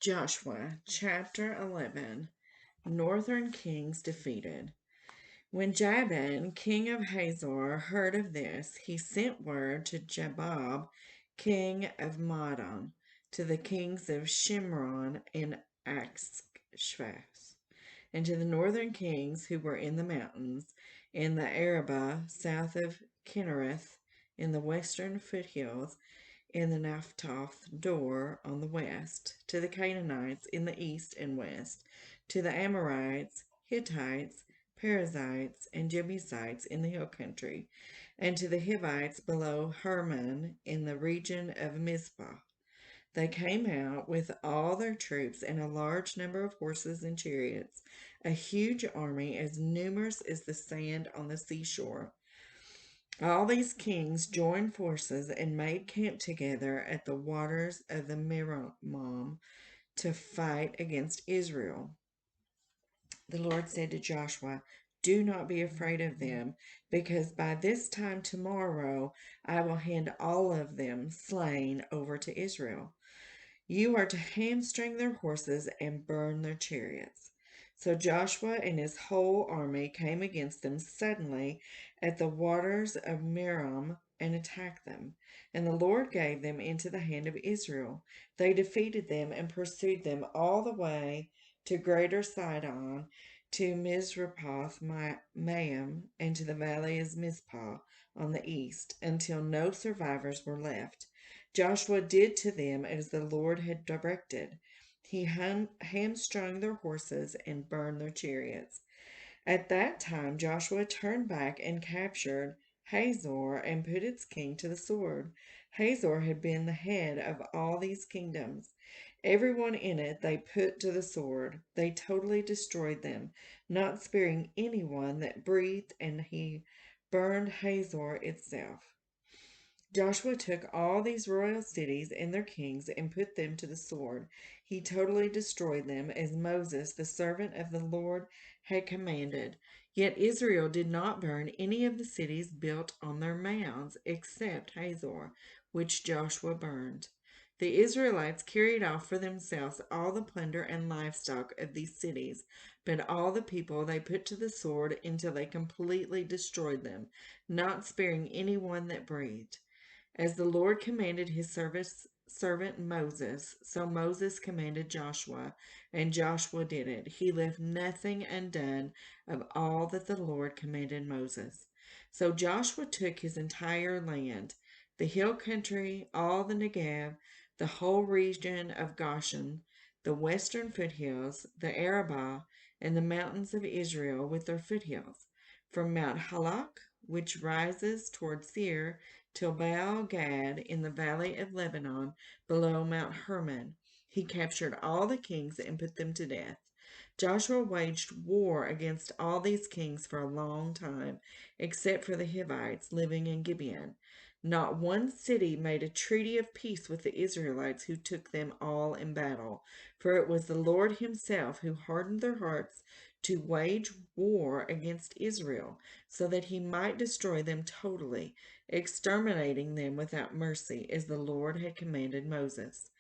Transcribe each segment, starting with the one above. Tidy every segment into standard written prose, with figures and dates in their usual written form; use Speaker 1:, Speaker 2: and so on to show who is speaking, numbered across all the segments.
Speaker 1: Joshua chapter 11. Northern Kings defeated. When Jabin, king of Hazor, heard of this, he sent word to Jabab, king of Madon, to the kings of Shimron and Achshaph, and to the northern kings who were in the mountains, in the Arabah, south of Kinnereth, in the western foothills, in the Naphthoth Dor on the west, to the Canaanites in the east and west, to the Amorites, Hittites, Perizzites, and Jebusites in the hill country, and to the Hivites below Hermon in the region of Mizpah. They came out with all their troops and a large number of horses and chariots, a huge army as numerous as the sand on the seashore. All these kings joined forces and made camp together at the waters of the Merom to fight against Israel. The Lord said to Joshua, "Do not be afraid of them, because by this time tomorrow I will hand all of them slain over to Israel. You are to hamstring their horses and burn their chariots." So Joshua and his whole army came against them suddenly at the waters of Merom and attacked them. And the Lord gave them into the hand of Israel. They defeated them and pursued them all the way to Greater Sidon, to Mizrapoth Maim, and to the valley of Mizpah on the east, until no survivors were left. Joshua did to them as the Lord had directed. He hamstrung their horses and burned their chariots. At that time Joshua turned back and captured Hazor and put its king to the sword. Hazor had been the head of all these kingdoms. Everyone in it they put to the sword. They totally destroyed them, not sparing anyone that breathed, and he burned Hazor itself. Joshua took all these royal cities and their kings and put them to the sword. He totally destroyed them, as Moses, the servant of the Lord, had commanded. Yet Israel did not burn any of the cities built on their mounds, except Hazor, which Joshua burned. The Israelites carried off for themselves all the plunder and livestock of these cities, but all the people they put to the sword until they completely destroyed them, not sparing anyone that breathed. As the Lord commanded his servant Moses, so Moses commanded Joshua, and Joshua did it. He left nothing undone of all that the Lord commanded Moses. So Joshua took his entire land, the hill country, all the Negev, the whole region of Goshen, the western foothills, the Arabah, and the mountains of Israel with their foothills, from Mount Halak, which rises toward Seir, till Baal Gad in the valley of Lebanon below Mount Hermon. He captured all the kings and put them to death. Joshua waged war against all these kings for a long time, except for the Hivites living in Gibeon. Not one city made a treaty of peace with the Israelites, who took them all in battle. For it was the Lord himself who hardened their hearts to wage war against Israel, so that he might destroy them totally, exterminating them without mercy, as the Lord had commanded Moses.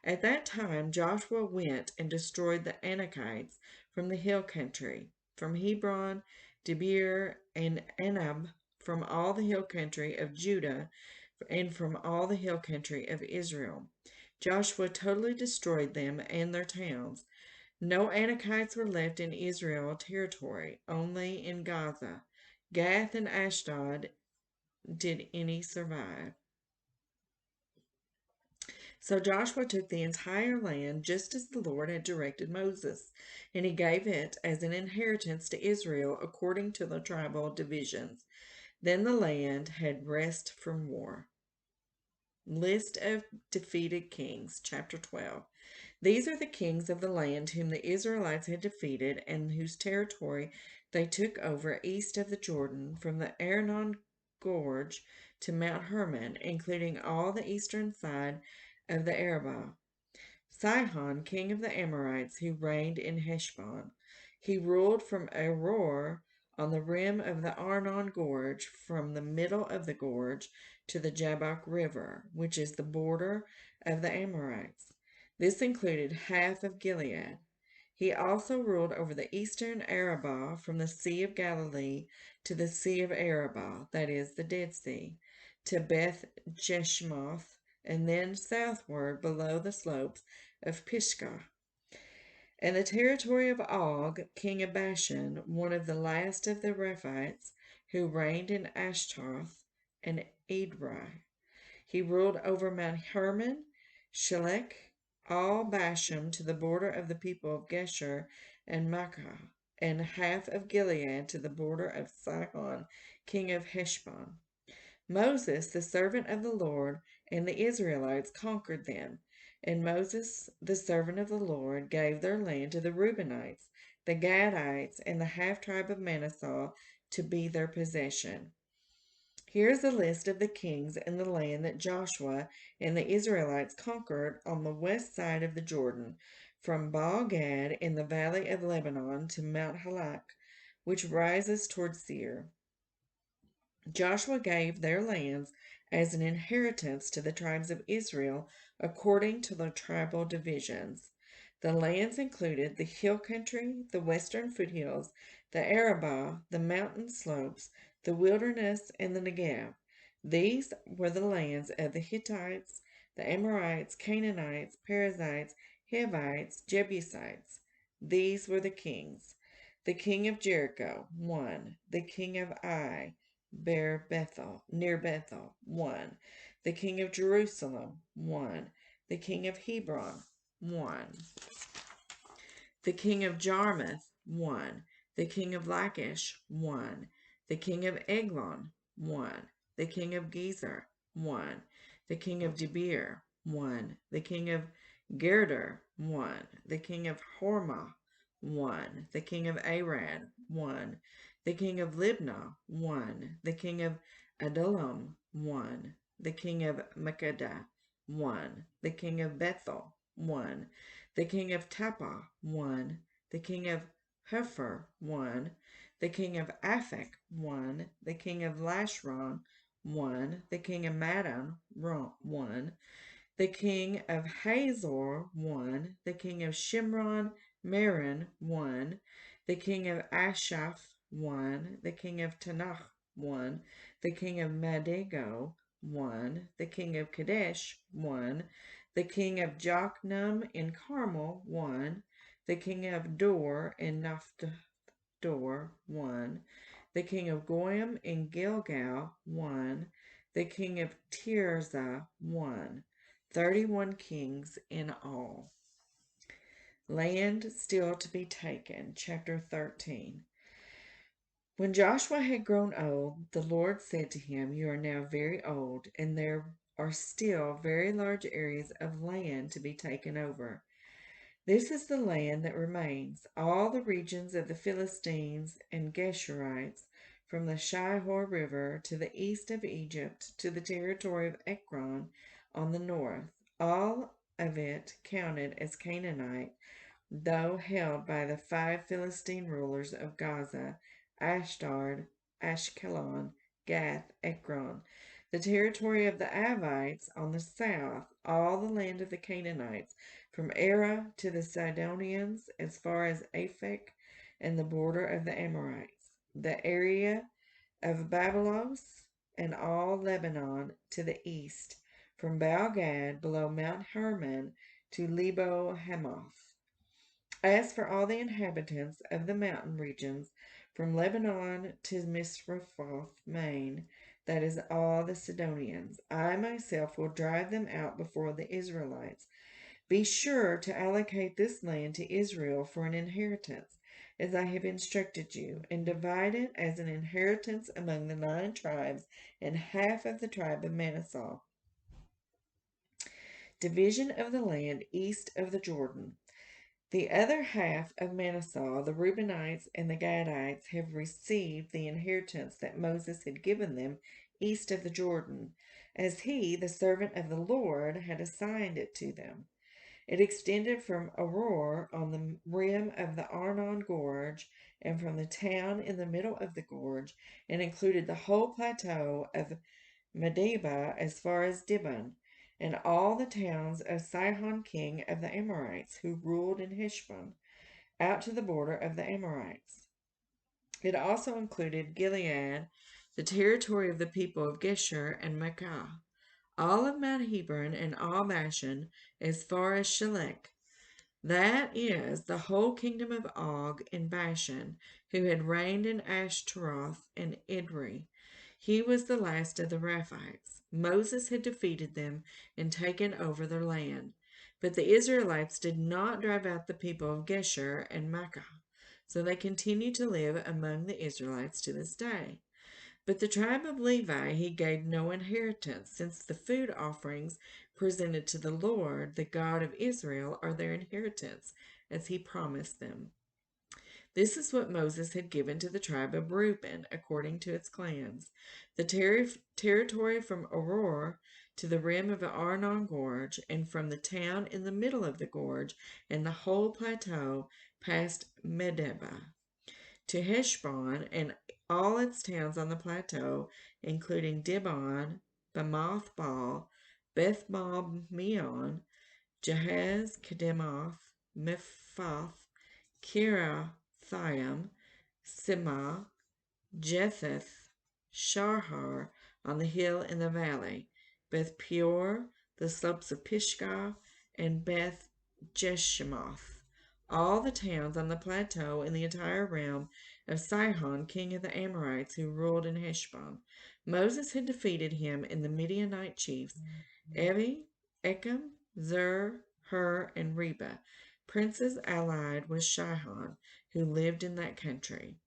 Speaker 1: At that time Joshua went and destroyed the Anakites from the hill country, from Hebron, Debir, and Anab, from all the hill country of Judah, and from all the hill country of Israel. Joshua totally destroyed them and their towns. No Anakites were left in Israel territory, only in Gaza. Gath and Ashdod did any survive. So Joshua took the entire land just as the Lord had directed Moses, and he gave it as an inheritance to Israel according to the tribal divisions. Then the land had rest from war. List of defeated kings, chapter 12. These are the kings of the land whom the Israelites had defeated and whose territory they took over east of the Jordan, from the Arnon Gorge to Mount Hermon, including all the eastern side of the Arabah. Sihon, king of the Amorites, who reigned in Heshbon. He ruled from Aroer on the rim of the Arnon Gorge, from the middle of the gorge to the Jabbok River, which is the border of the Amorites. This included half of Gilead. He also ruled over the eastern Arabah from the Sea of Galilee to the Sea of Arabah, that is, the Dead Sea, to Beth Jeshimoth, and then southward below the slopes of Pisgah. And the territory of Og, king of Bashan, one of the last of the Rephites, who reigned in Ashtaroth and Edrei. He ruled over Mount Hermon, Shelek, all Bashan to the border of the people of Geshur and Makkah, and half of Gilead to the border of Sihon, king of Heshbon. Moses, the servant of the Lord, and the Israelites conquered them. And Moses, the servant of the Lord, gave their land to the Reubenites, the Gadites, and the half tribe of Manasseh to be their possession. Here is a list of the kings in the land that Joshua and the Israelites conquered on the west side of the Jordan, from Baal Gad in the valley of Lebanon to Mount Halak, which rises toward Seir. Joshua gave their lands as an inheritance to the tribes of Israel according to their tribal divisions. The lands included the hill country, the western foothills, the Arabah, the mountain slopes, the wilderness, and the Negev. These were the lands of the Hittites, the Amorites, Canaanites, Perizzites, Hivites, Jebusites. These were the kings. The king of Jericho, 1. The king of Ai, near Bethel, 1. The king of Jerusalem, 1. The king of Hebron, 1. The king of Jarmuth, 1. The king of Lachish, 1. The king of Eglon, 1. The king of Gezer, 1. The king of Debir, 1. The king of Gerder, 1. The king of Hormah, 1. The king of Arad, 1. The king of Libnah, 1. The king of Adullam, 1. The king of Makkedah, 1. The king of Bethel, 1. The king of Tappah, 1. The king of Hepher, 1. The king of Aphek, 1. The king of Lashron, 1. The king of Madon, 1. The king of Hazor, 1. The king of Shimron, Meron, 1. The king of Ashaph, 1. The king of Tanakh, 1. The king of Madego, 1. The king of Kadesh, 1. The king of Jokneam in Carmel, 1. The king of Dor in Naphtali, 1. The king of Goyim in Gilgal, 1. The king of Tirzah, 1. 31 kings in all. Land still to be taken. Chapter 13. When Joshua had grown old, the Lord said to him, "You are now very old, and there are still very large areas of land to be taken over. This is the land that remains, all the regions of the Philistines and Geshurites, from the Shihor River to the east of Egypt to the territory of Ekron on the north, all of it counted as Canaanite, though held by the 5 Philistine rulers of Gaza, Ashdod, Ashkelon, Gath, Ekron, the territory of the Avites on the south, all the land of the Canaanites, from Arah to the Sidonians as far as Aphek and the border of the Amorites, the area of Babylos and all Lebanon to the east, from Baal Gad below Mount Hermon to Lebo Hamath. As for all the inhabitants of the mountain regions, from Lebanon to Misrephoth, Main, that is all the Sidonians, I myself will drive them out before the Israelites. Be sure to allocate this land to Israel for an inheritance, as I have instructed you, and divide it as an inheritance among the 9 tribes and half of the tribe of Manasseh. Division of the land east of the Jordan. The other half of Manasseh, the Reubenites and the Gadites, have received the inheritance that Moses had given them east of the Jordan, as he, the servant of the Lord, had assigned it to them. It extended from Aroer on the rim of the Arnon Gorge and from the town in the middle of the gorge, and included the whole plateau of Medeba as far as Dibon. and all the towns of Sihon king of the Amorites, who ruled in Heshbon, out to the border of the Amorites. It also included Gilead, the territory of the people of Geshur and Maacah, all of Mount Hebron and all Bashan, as far as Shelek. That is the whole kingdom of Og in Bashan, who had reigned in Ashtaroth and Edrei. He was the last of the Rephites. Moses had defeated them and taken over their land. But the Israelites did not drive out the people of Geshur and Maacah, so they continue to live among the Israelites to this day. But the tribe of Levi he gave no inheritance, since the food offerings presented to the Lord, the God of Israel, are their inheritance, as he promised them. This is what Moses had given to the tribe of Reuben, according to its clans. The territory from Aroer to the rim of the Arnon Gorge, and from the town in the middle of the gorge and the whole plateau past Medeba to Heshbon and all its towns on the plateau, including Dibon, Bamoth Baal, Beth Meon, Jahaz, Kedemoth, Mephath, Kirathaim, Sima, Jetheth, Sharhar on the hill in the valley, Beth Peor, the slopes of Pisgah, and Beth Jeshimoth, all the towns on the plateau in the entire realm of Sihon, king of the Amorites, who ruled in Heshbon. Moses had defeated him in the Midianite chiefs, Evi, Echem, Zur, Hur, and Reba, princes allied with Shihon, who lived in that country.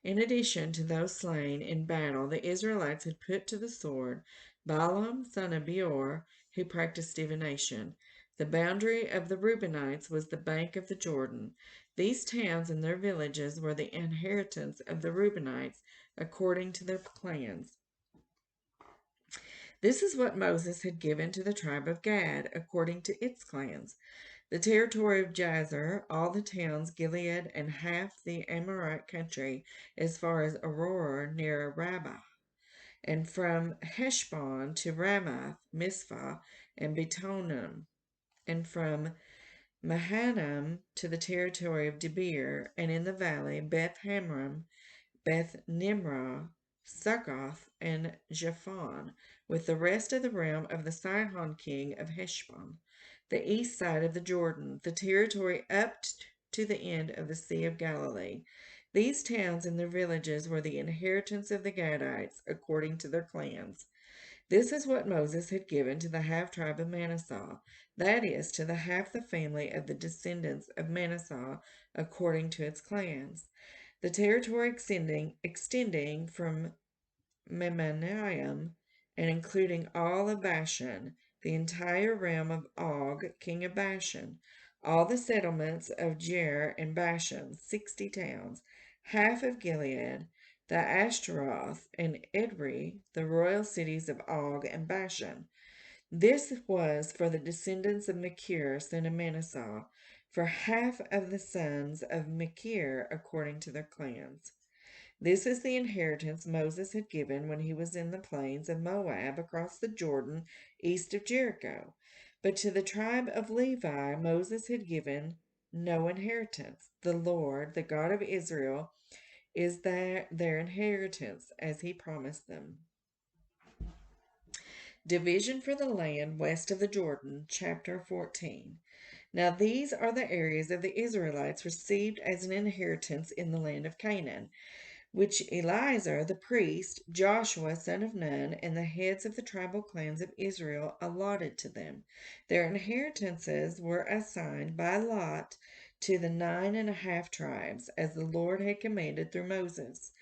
Speaker 1: In addition to those slain in battle, the Israelites had put to the sword Balaam, son of Beor, who practiced divination. The boundary of the Reubenites was the bank of the Jordan. These towns and their villages were the inheritance of the Reubenites according to their clans. This is what Moses had given to the tribe of Gad according to its clans. The territory of Jazer, all the towns, Gilead, and half the Amorite country, as far as Aroer near Rabbah, and from Heshbon to Ramath, Mizpah, and Betonim, and from Mahanaim to the territory of Debir, and in the valley, Beth Hamram, Beth Nimrah, Succoth, and Japhon, with the rest of the realm of the Sihon king of Heshbon, the east side of the Jordan, the territory up to the end of the Sea of Galilee. These towns and their villages were the inheritance of the Gadites, according to their clans. This is what Moses had given to the half-tribe of Manasseh, that is, to the half the family of the descendants of Manasseh, according to its clans. The territory extending from Memanaim and including all of Bashan, the entire realm of Og, king of Bashan, all the settlements of Jer and Bashan, 60 towns, half of Gilead, the Ashtaroth and Edrei, the royal cities of Og and Bashan. This was for the descendants of Machir, son of Manasseh, for half of the sons of Machir according to their clans. This is the inheritance Moses had given when he was in the plains of Moab across the Jordan east of Jericho. But to the tribe of Levi Moses had given no inheritance. The Lord, the God of Israel, is their inheritance, as he promised them. Division for the land west of the Jordan, chapter 14. Now these are the areas of the Israelites received as an inheritance in the land of Canaan, which Eleazar the priest, Joshua son of Nun, and the heads of the tribal clans of Israel allotted to them. Their inheritances were assigned by lot to the 9.5 tribes, as the Lord had commanded through Moses.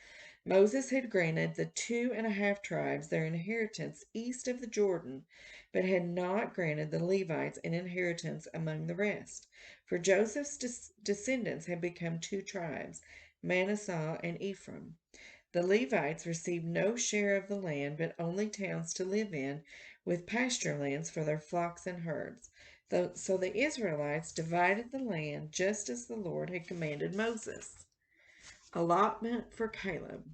Speaker 1: Moses had granted the 2.5 tribes their inheritance east of the Jordan, but had not granted the Levites an inheritance among the rest. For Joseph's descendants had become 2 tribes, Manasseh and Ephraim. The Levites received no share of the land, but only towns to live in, with pasture lands for their flocks and herds. So the Israelites divided the land just as the Lord had commanded Moses. Allotment for Caleb.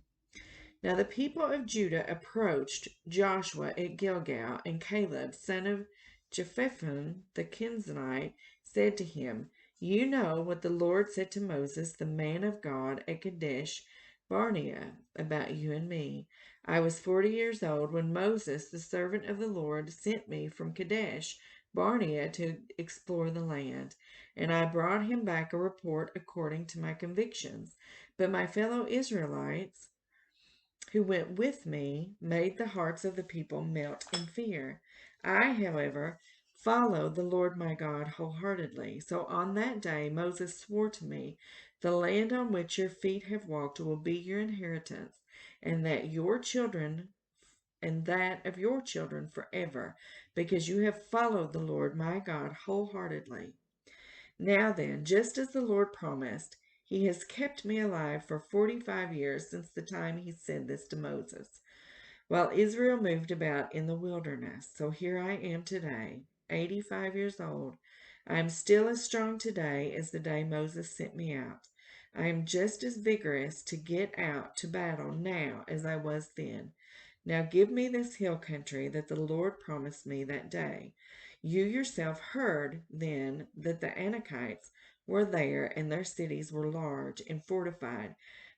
Speaker 1: Now the people of Judah approached Joshua at Gilgal, and Caleb, son of Jephunneh the Kenizzite, said to him, You know what the Lord said to Moses, the man of God, at Kadesh Barnea, about you and me. I was 40 years old when Moses, the servant of the Lord, sent me from Kadesh Barnea to explore the land, and I brought him back a report according to my convictions. But my fellow Israelites who went with me made the hearts of the people melt in fear. I, however, followed the Lord my God wholeheartedly. So on that day Moses swore to me, The land on which your feet have walked will be your inheritance, and that your children and that of your children forever, because you have followed the Lord my God wholeheartedly. Now then, just as the Lord promised, he has kept me alive for 45 years since the time he said this to Moses, while Israel moved about in the wilderness. So here I am today, 85 years old. I am still as strong today as the day Moses sent me out. I am just as vigorous to get out to battle now as I was then. Now give me this hill country that the Lord promised me that day. You yourself heard then that the Anakites were there, and their cities were large and fortified.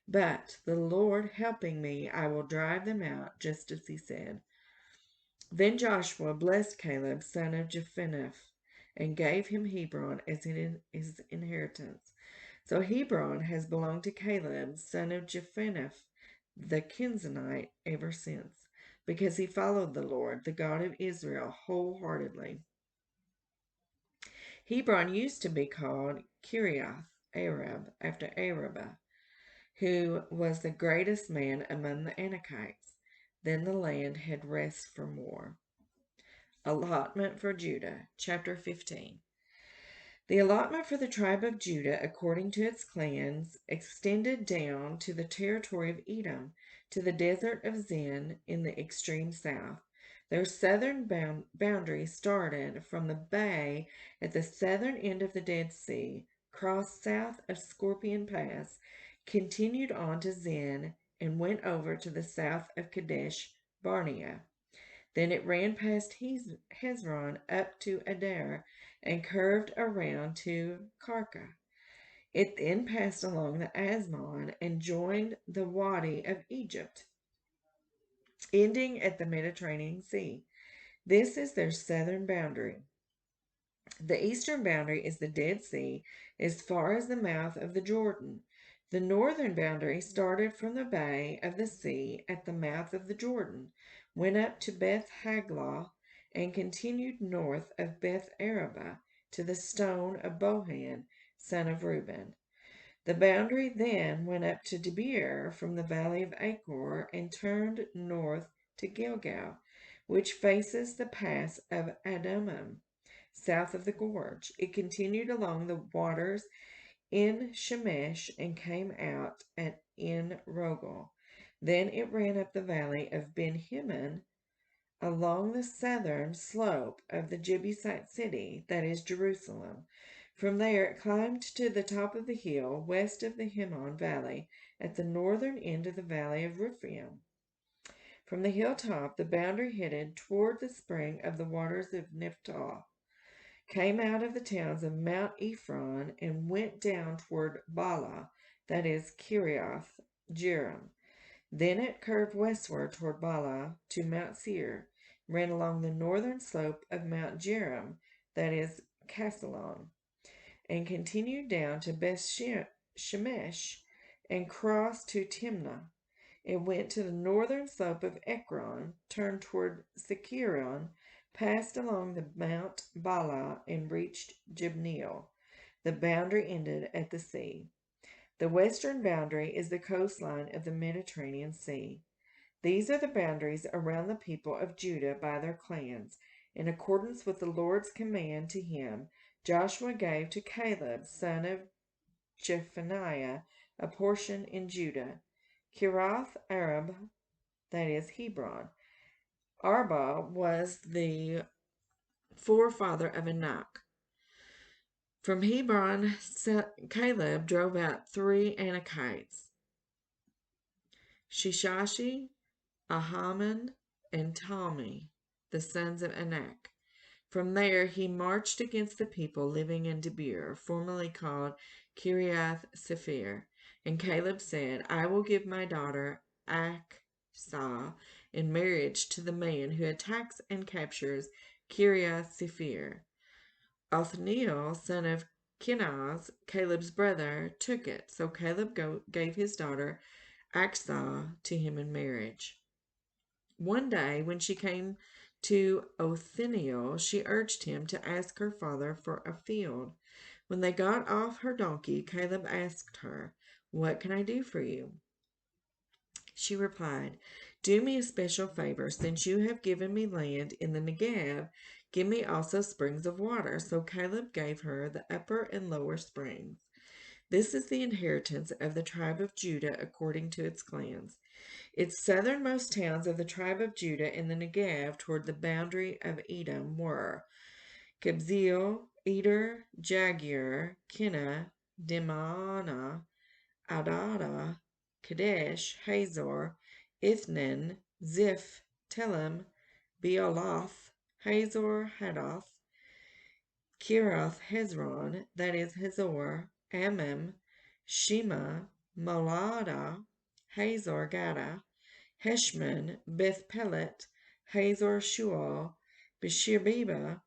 Speaker 1: But the Lord helping me, I will drive them out, just as he said. Then Joshua blessed Caleb, son of Jephunneh, and gave him Hebron as his inheritance. So Hebron has belonged to Caleb, son of Jephunneh, the Kenizzite, ever since, because he followed the Lord, the God of Israel, wholeheartedly. Hebron used to be called Kiriath Arab, after Araba, who was the greatest man among the Anakites. Then the land had rest from war. Allotment for Judah, chapter 15. The allotment for the tribe of Judah, according to its clans, extended down to the territory of Edom, to the desert of Zin in the extreme south. Their southern boundary started from the bay at the southern end of the Dead Sea, crossed south of Scorpion Pass, continued on to Zin, and went over to the south of Kadesh Barnea. Then it ran past Hezron up to Adair and curved around to Karka. It then passed along the Asmon and joined the Wadi of Egypt, ending at the Mediterranean Sea. This is their southern boundary. The eastern boundary is the Dead Sea as far as the mouth of the Jordan. The northern boundary started from the bay of the sea at the mouth of the Jordan, went up to Beth Haglah, and continued north of Beth Araba to the stone of Bohan, son of Reuben. The boundary then went up to Debir from the valley of Achor and turned north to Gilgal, which faces the pass of Adumim, south of the gorge. It continued along the waters in Shemesh and came out at En Rogel. Then it ran up the valley of Ben Hinnom along the southern slope of the Jebusite city, that is Jerusalem. From there it climbed to the top of the hill west of the Hinnom Valley at the northern end of the valley of Rephaim. From the hilltop, the boundary headed toward the spring of the waters of Naphtali, came out of the towns of Mount Ephron, and went down toward Bala, that is Kiriath Jearim. Then it curved westward toward Bala to Mount Seir, ran along the northern slope of Mount Jearim, that is Casalon, and continued down to Beth Shemesh and crossed to Timnah. It went to the northern slope of Ekron, turned toward Sechiron, passed along the Mount Bala, and reached Jibneel. The boundary ended at the sea. The western boundary is the coastline of the Mediterranean Sea. These are the boundaries around the people of Judah by their clans. In accordance with the Lord's command to him, Joshua gave to Caleb, son of Jephunneh, a portion in Judah. Kiriath Arab, that is Hebron. Arba was the forefather of Anak. From Hebron, Caleb drove out 3 Anakites, Shishashi, Ahaman, and Talmi, the sons of Anak. From there he marched against the people living in Debir, formerly called Kiriath Sephir. And Caleb said, I will give my daughter Achsah in marriage to the man who attacks and captures Kiriath Sephir. Othniel, son of Kenaz, Caleb's brother, took it. So Caleb gave his daughter Achsah to him in marriage. One day, when she came to Othniel, she urged him to ask her father for a field. When they got off her donkey, Caleb asked her, What can I do for you? She replied, Do me a special favor. Since you have given me land in the Negev, give me also springs of water. So Caleb gave her the upper and lower springs. This is the inheritance of the tribe of Judah according to its clans. Its southernmost towns of the tribe of Judah in the Negev toward the boundary of Edom were Kabzeel, Eder, Jagur, Kenna, Dimana, Adada, Kadesh, Hazor, Ithnan, Ziph, Telem, Bealoth, Hazor, Hadath, Kirath Hezron, that is Hazor, Amim, Shema, Molada, Hazor Gada, Heshman, Beth Pelet, Hazor Shual, Beshirbiba,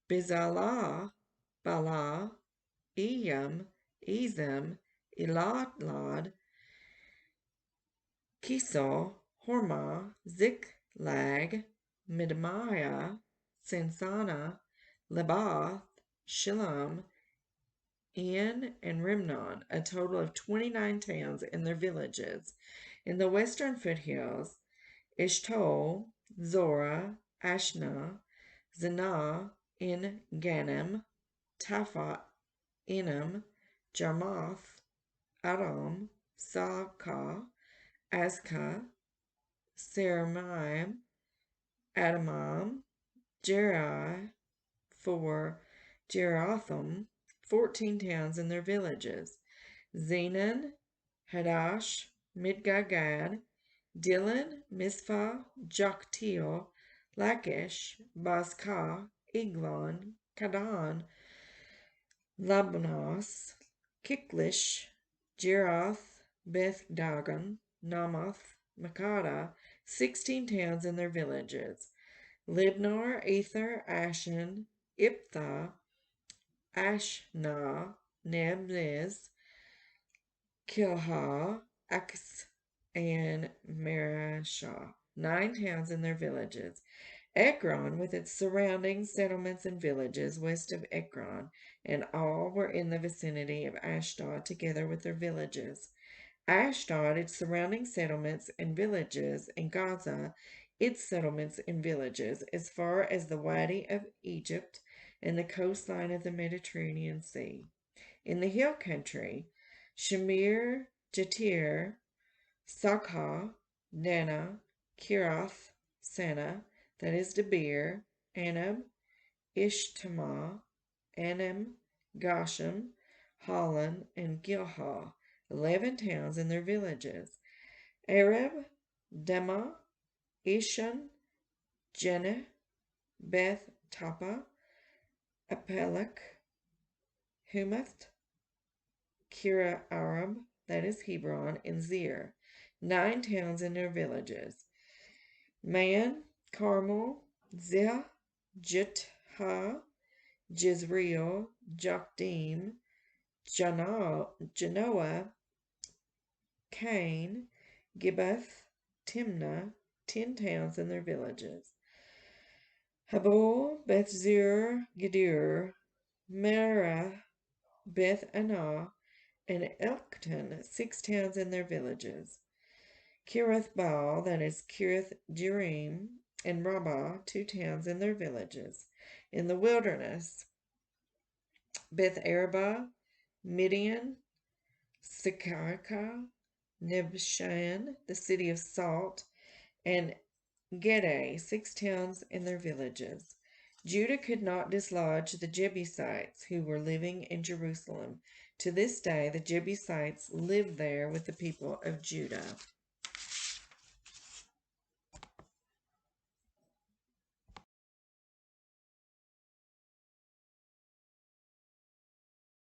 Speaker 1: Bizalah, Bala, Eyam, Ezem, Eladlad, Kisol, Hormah, Ziklag, Midmaiah, Sansana, Lebath, Shillam, En, and Rimnon, a total of 29 towns and their villages. In the western foothills, Ishtol, Zorah, Ashna, Zanah, En Ganim, Taphat, Enim, Jarmuth, Aram, Sakah, Azkah, Saramaim, Adamam, Jerai, for Jeratham, 14 towns and their villages. Zenan, Hadash, Midgagad, Dillon, Mizpah, Joktiel, Lachish, Bazkah, Eglon, Kadan, Labnos, Kiklish, Jeroth, Beth Dagon, Namath, Makada, 16 towns and their villages. Libnar, Ether, Ashen, Iptha, Ashna, Nebniz, Kilha, Ax, and Marashah, 9 towns and their villages. Ekron, with its surrounding settlements and villages west of Ekron, and all were in the vicinity of Ashdod, together with their villages. Ashdod, its surrounding settlements and villages, and Gaza, its settlements and villages, as far as the Wadi of Egypt and the coastline of the Mediterranean Sea. In the hill country, Shamir, Jatir, Sakha, Dana, Kirath, Sana, that is Debir, Anab, Ishtama, Anim, Goshem, Holland, and Gilhal, 11 towns and their villages. Arab, Dema, Ishan, Jeneh, Beth Tapa, Apelek, Humath, Kira Arab, that is Hebron, and Zir, 9 towns and their villages. Man, Carmel, Zeh, Jitha, Jezreel, Jokdim, Genoa, Cain, Gibbeth, Timnah, 10 towns and their villages. Habul, Bethzur, Gedir, Merah, Beth Anah, and Elkton, 6 towns and their villages. Kirath Baal, that is Kirath Jearim, and Rabbah, 2 towns and their villages. In the wilderness, Beth Arabah, Midian, Sekaka, Nebshan, the city of salt, and Gede, 6 towns and their villages. Judah could not dislodge the Jebusites who were living in Jerusalem. To this day, the Jebusites live there with the people of Judah.